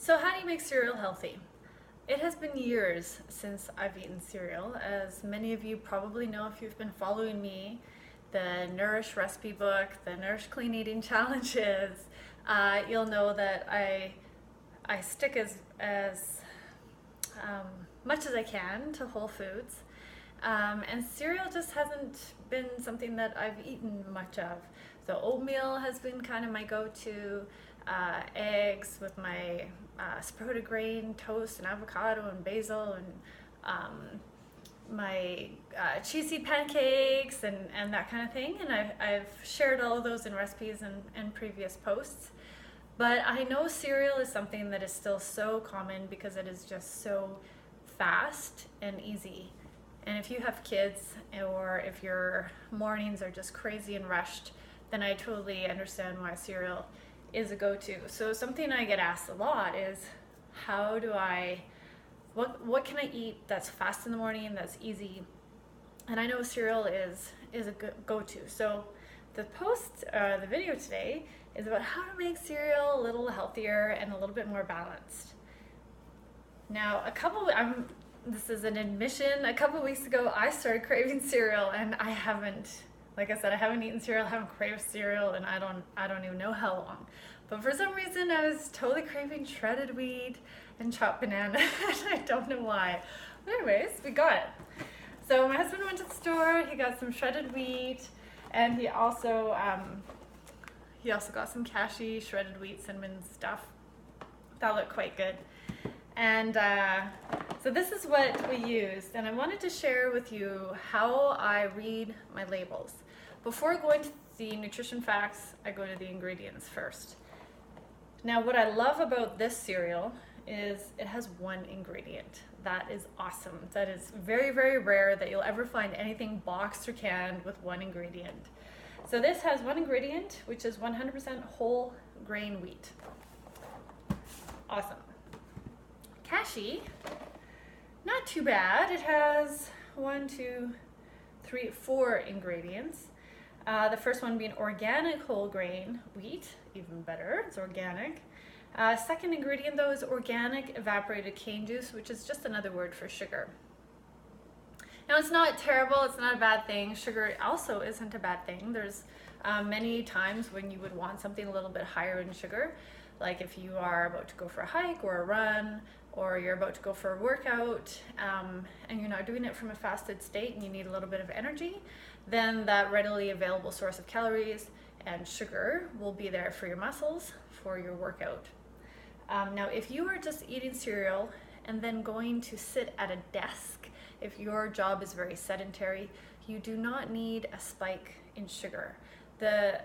So how do you make cereal healthy? It has been years since I've eaten cereal. As many of you probably know if you've been following me, the Nourish recipe book, the Nourish Clean Eating challenges, you'll know that I stick as much as I can to whole foods. And cereal just hasn't been something that I've eaten much of. So oatmeal has been kind of my go-to. Eggs with my sprouted grain toast and avocado and basil and my cheese seed pancakes and that kind of thing. And I've shared all of those in recipes and previous posts. But I know cereal is something that is still so common because it is just so fast and easy. And if you have kids or if your mornings are just crazy and rushed, then I totally understand why cereal is a go-to. So something I get asked a lot is, what can I eat that's fast in the morning, that's easy? And I know cereal is a good go-to. So the video today is about how to make cereal a little healthier and a little bit more balanced. Now, this is an admission, a couple weeks ago I started craving cereal, and I haven't eaten cereal, I haven't craved cereal, and I don't even know how long. But for some reason I was totally craving shredded wheat and chopped banana, and I don't know why. But anyways, we got it. So my husband went to the store, he got some shredded wheat, and he also got some cashew, shredded wheat, cinnamon stuff. That looked quite good. And so this is what we used, and I wanted to share with you how I read my labels. Before going to the nutrition facts, I go to the ingredients first. Now, what I love about this cereal is it has one ingredient. That is awesome. That is very, very rare that you'll ever find anything boxed or canned with one ingredient. So this has one ingredient, which is 100% whole grain wheat. Awesome. Cashew, not too bad. It has 4 ingredients. The first one being organic whole grain wheat, even better, it's organic. Second ingredient though is organic evaporated cane juice, which is just another word for sugar. Now, it's not terrible, it's not a bad thing. Sugar also isn't a bad thing. There's many times when you would want something a little bit higher in sugar, like if you are about to go for a hike or a run, or you're about to go for a workout, and you're not doing it from a fasted state and you need a little bit of energy, then that readily available source of calories and sugar will be there for your muscles for your workout. Now, if you are just eating cereal and then going to sit at a desk, if your job is very sedentary, you do not need a spike in sugar. The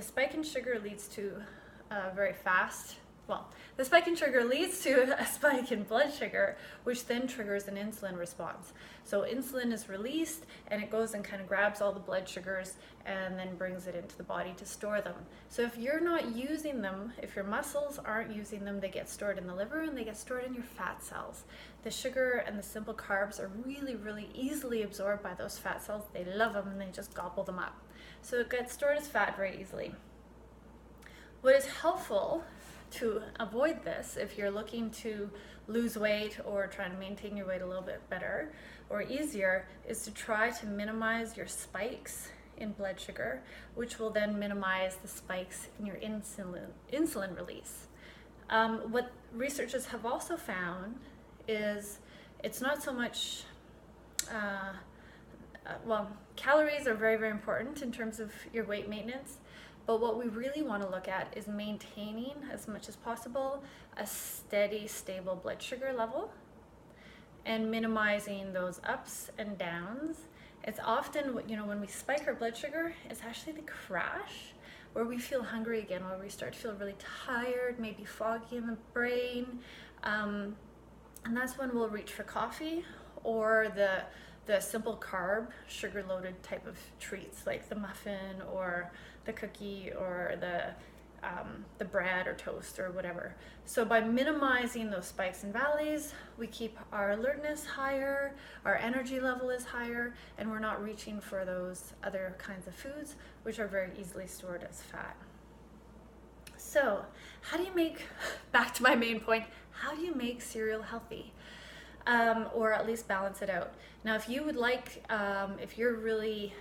spike in sugar leads to the spike in sugar leads to a spike in blood sugar, which then triggers an insulin response. So insulin is released and it goes and kind of grabs all the blood sugars and then brings it into the body to store them. So if you're not using them, if your muscles aren't using them, they get stored in the liver and they get stored in your fat cells. The sugar and the simple carbs are really, really easily absorbed by those fat cells. They love them and they just gobble them up. So it gets stored as fat very easily. What is helpful to avoid this, if you're looking to lose weight or trying to maintain your weight a little bit better or easier, is to try to minimize your spikes in blood sugar, which will then minimize the spikes in your insulin release. What researchers have also found is it's not so much, calories are very, very important in terms of your weight maintenance. But what we really want to look at is maintaining, as much as possible, a steady, stable blood sugar level and minimizing those ups and downs. It's often, when we spike our blood sugar, it's actually the crash where we feel hungry again, where we start to feel really tired, maybe foggy in the brain. And that's when we'll reach for coffee or the simple carb, sugar-loaded type of treats, like the muffin or the cookie or the bread or toast or whatever. So by minimizing those spikes and valleys, we keep our alertness higher, our energy level is higher, and we're not reaching for those other kinds of foods, which are very easily stored as fat. So how do you make, back to my main point, how do you make cereal healthy? Or at least balance it out. Now, if you would like, if you're really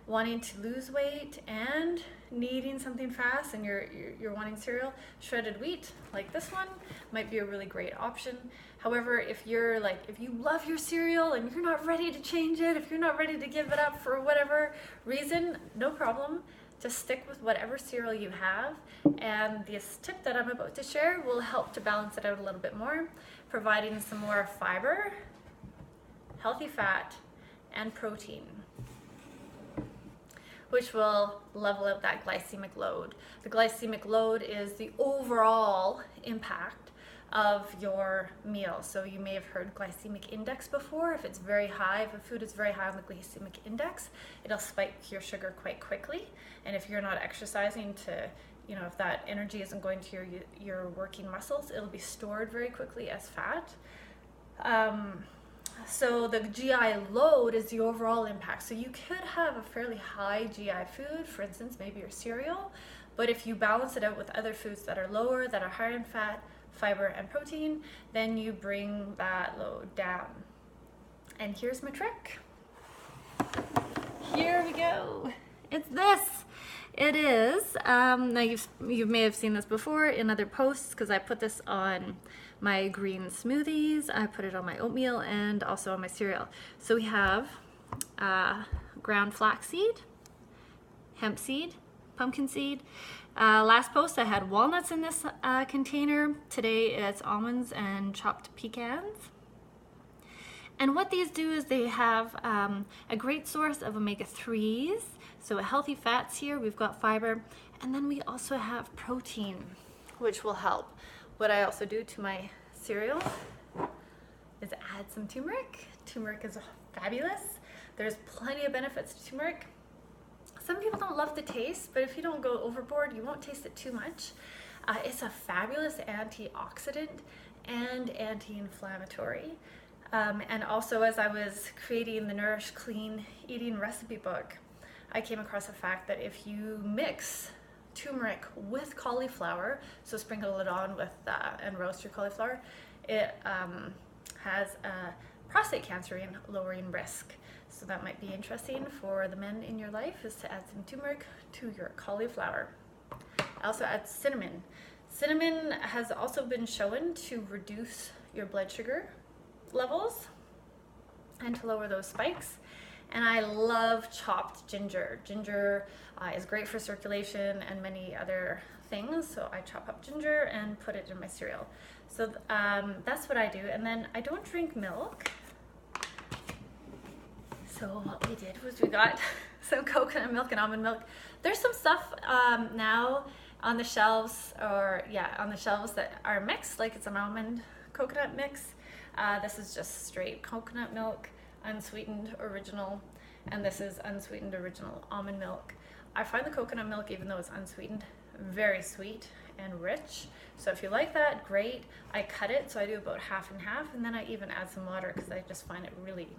wanting to lose weight and needing something fast and you're wanting cereal, shredded wheat like this one might be a really great option. However, if you love your cereal and you're not ready to change it, if you're not ready to give it up for whatever reason, no problem. Just stick with whatever cereal you have, and this tip that I'm about to share will help to balance it out a little bit more, providing some more fiber, healthy fat, and protein, which will level out that glycemic load. The glycemic load is the overall impact of your meal. So you may have heard glycemic index before. If it's very high, if a food is very high on the glycemic index, it'll spike your sugar quite quickly. And if you're not exercising to, if that energy isn't going to your working muscles, it'll be stored very quickly as fat. So the GI load is the overall impact. So you could have a fairly high GI food, for instance, maybe your cereal, but if you balance it out with other foods that are lower, that are higher in fat, fiber, and protein, then you bring that load down. And here's my trick. Here we go. It's this. It is, now you may have seen this before in other posts, because I put this on my green smoothies, I put it on my oatmeal, and also on my cereal. So we have ground flaxseed, hemp seed, pumpkin seed. Last post I had walnuts in this container. Today it's almonds and chopped pecans. And what these do is they have a great source of omega-3s, so healthy fats here, we've got fiber, and then we also have protein, which will help. What I also do to my cereal is add some turmeric. Turmeric is fabulous. There's plenty of benefits to turmeric. Some people don't love the taste, but if you don't go overboard, you won't taste it too much. It's a fabulous antioxidant and anti-inflammatory. And also, as I was creating the Nourish Clean Eating recipe book, I came across the fact that if you mix turmeric with cauliflower, so sprinkle it on with and roast your cauliflower, it has a prostate cancer lowering risk. So that might be interesting for the men in your life, is to add some turmeric to your cauliflower. I also add cinnamon. Cinnamon has also been shown to reduce your blood sugar levels and to lower those spikes. And I love chopped ginger. Ginger is great for circulation and many other things. So I chop up ginger and put it in my cereal. So that's what I do. And then I don't drink milk. So what we did was we got some coconut milk and almond milk. There's some stuff now on the shelves, that are mixed, like it's an almond coconut mix. This is just straight coconut milk, unsweetened original, and this is unsweetened original almond milk. I find the coconut milk, even though it's unsweetened, very sweet and rich. So if you like that, great. I cut it, so I do about half and half, and then I even add some water because I just find it really,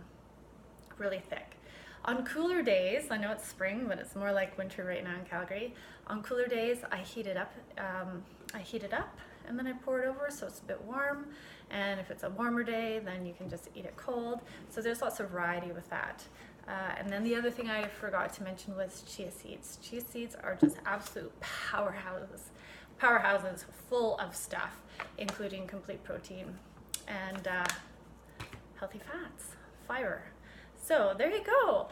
really thick. On cooler days, I know it's spring, but it's more like winter right now in Calgary. On cooler days, I heat it up. And then I pour it over so it's a bit warm. And if it's a warmer day, then you can just eat it cold. So there's lots of variety with that. And then the other thing I forgot to mention was chia seeds. Chia seeds are just absolute powerhouses full of stuff, including complete protein and healthy fats, fiber. So there you go.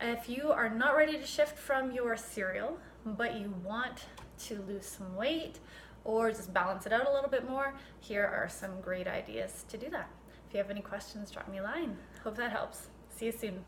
If you are not ready to shift from your cereal, but you want to lose some weight or just balance it out a little bit more, here are some great ideas to do that. If you have any questions, drop me a line. Hope that helps. See you soon.